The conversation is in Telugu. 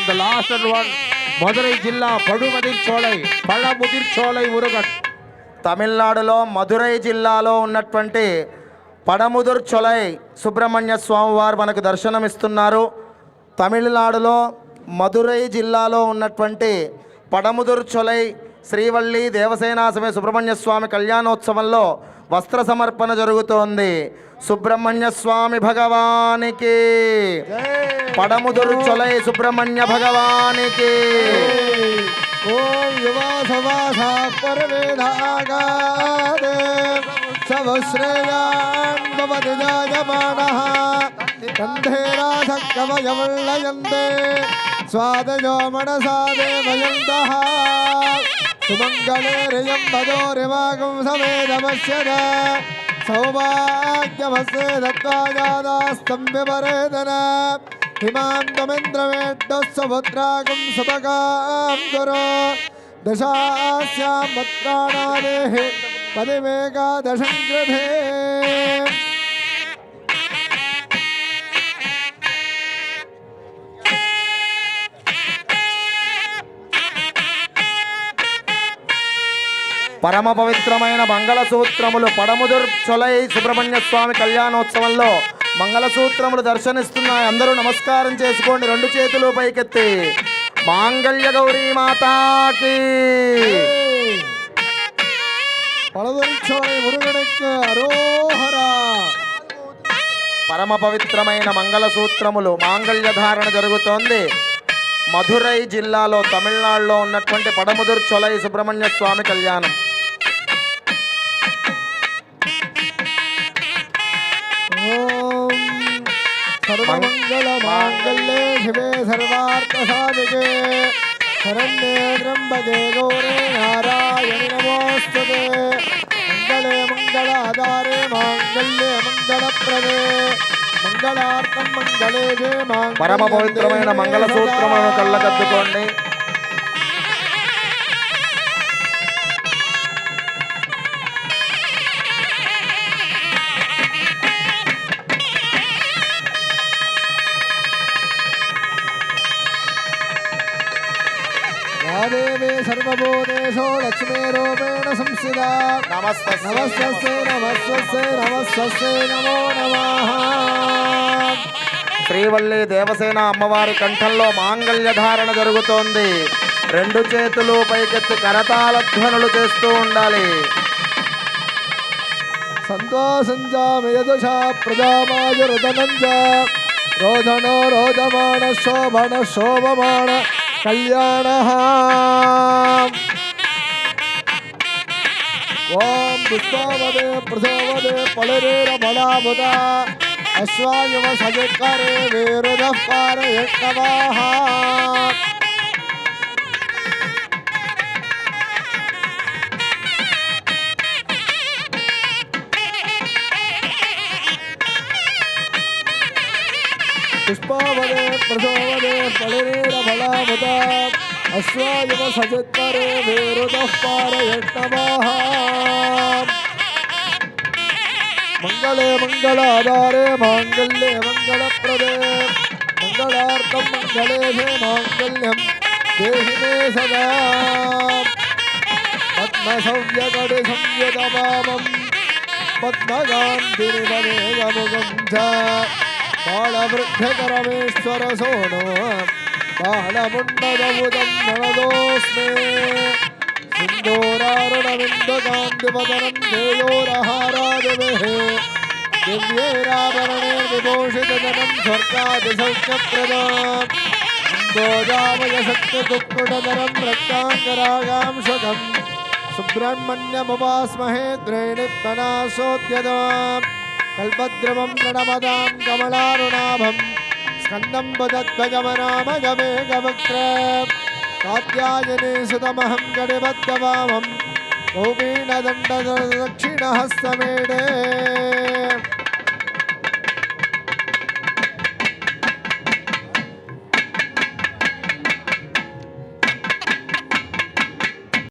the last one, Madurai Jilla, Padamudircholai Murugat. తమిళనాడులో మధురై జిల్లాలో ఉన్నటువంటి పడముదుర్ చొలై సుబ్రహ్మణ్య స్వామి వారు మనకు దర్శనమిస్తున్నారు. తమిళనాడులో మధురై జిల్లాలో ఉన్నటువంటి పడముదుర్ చొలై శ్రీవల్లి దేవసేన సమేత సుబ్రహ్మణ్య స్వామి కళ్యాణోత్సవంలో వస్త్ర సమర్పణ జరుగుతోంది. సుబ్రహ్మణ్య స్వామి భగవానికి, పడముదుర్ చొలై సుబ్రహ్మణ్య భగవానికి. ఓం యువాసవాస పరవేదాగాదే సవశ్రేయాన్ భవతి జాయమానః కంధేరాధ కవయవల్లయంతే స్వాదయో మనసా దేవయంతః సుమంగళేరయం వదోరివాగం సమేదమస్యద సౌభాగ్యమస్యే దత్వాజాదాస్తం విపరేదన హిమాంతమింద్రవేడ్డస్సుపుత్రాకం సుభగాం గురు దశాస్యాం వత్రాణాదేః పదిమేకాదశం గృధే. పరమ పవిత్రమైన మంగళసూత్రములు పడముదుర్ చొలై సుబ్రహ్మణ్య స్వామి కళ్యాణోత్సవంలో మంగళసూత్రములు దర్శనిస్తున్నాయి. అందరూ నమస్కారం చేసుకోండి, రెండు చేతులు పైకెత్తి. మాంగళ్య గౌరీ మాతాకి, పడదుర్చోళై మురుగనుకు అరోహరా. పరమ పవిత్రమైన మంగళసూత్రములు మాంగళ్య ధారణ జరుగుతోంది. మధురై జిల్లాలో తమిళనాడులో ఉన్నటువంటి పడముదుర్ చొలై సుబ్రహ్మణ్య స్వామి కళ్యాణం. ఓం సర్వమంగళ మాంగళ్యే శివే సర్వార్థ సాధికే శరణ్యే త్ర్యంబకే గౌరీ నారాయణి నమోస్తుతే. మంగళే మంగళాధారే మాంగళ్యే మంగళప్రదే మంగళార్థం మంగళే జే. పరమ పవిత్రమైన మంగళసూత్రములను కళ్ళకద్దుకోండి. దేవే సర్వభూతేషు లక్ష్మీ రూపేణ సంస్థితా. నమస్తస్యై నమస్తస్యై నమస్తస్యై నమస్తస్యై నమో నమః. శ్రీవల్లి దేవసేన అమ్మవారి కంఠంలో మాంగళ్య ధారణ జరుగుతోంది. రెండు చేతులు పైకెత్తి కరతాళ ధ్వనులు చేస్తూ ఉండాలి. సంతోషంజామయదుషా ప్రజామాయురుదనంజ రోధనో రోధమాణ శోభన శోభమాణ కళ్యాణ. ఓం పుష్పవదే ప్రసవదే పళరేర బలాముద అశ్వాయువ సజకరే వేరుద పారయక్కవాహ. పుష్పవదే ప్రసవదే పళరేర బలాముద అశ్వాయువ సజకరే వేరుద పారయక్కవాహ. మంగళే మంగళాధారే మాంగళ్యే మంగళప్రదే మంగళార్థం మంగళే మాంగళ్యం దేహి మే సదా. పద్మసవ్యగడి సంయతమామం పద్మగాంధినివనేయముగం చ బాళవృద్ధకరమేశ్వర సోనో బాళముండదముదం ననదోస్మే. సింధూరారుణవిందకాంతివదనం ధేయోరహారాదిభిః దివ్యైరాభరణైర్విభూషితధనం స్వర్గాదిసౌఖ్యప్రదాం. ఇందోజామయశక్తికుక్కుటధరం రక్తాంగరాగాంశకం సుబ్రహ్మణ్యముపాస్మహే ద్రైణిత్మనాశోద్యతాం. కల్పద్రుమం ప్రణమదాం కమలారుణాభం స్కందం పదధ్వజమనామగమేకవక్త్ర. కాత్యాయనే సుతమహం గడిబద్ధవామం కౌపీనదండ దక్షిణహస్తమేడే.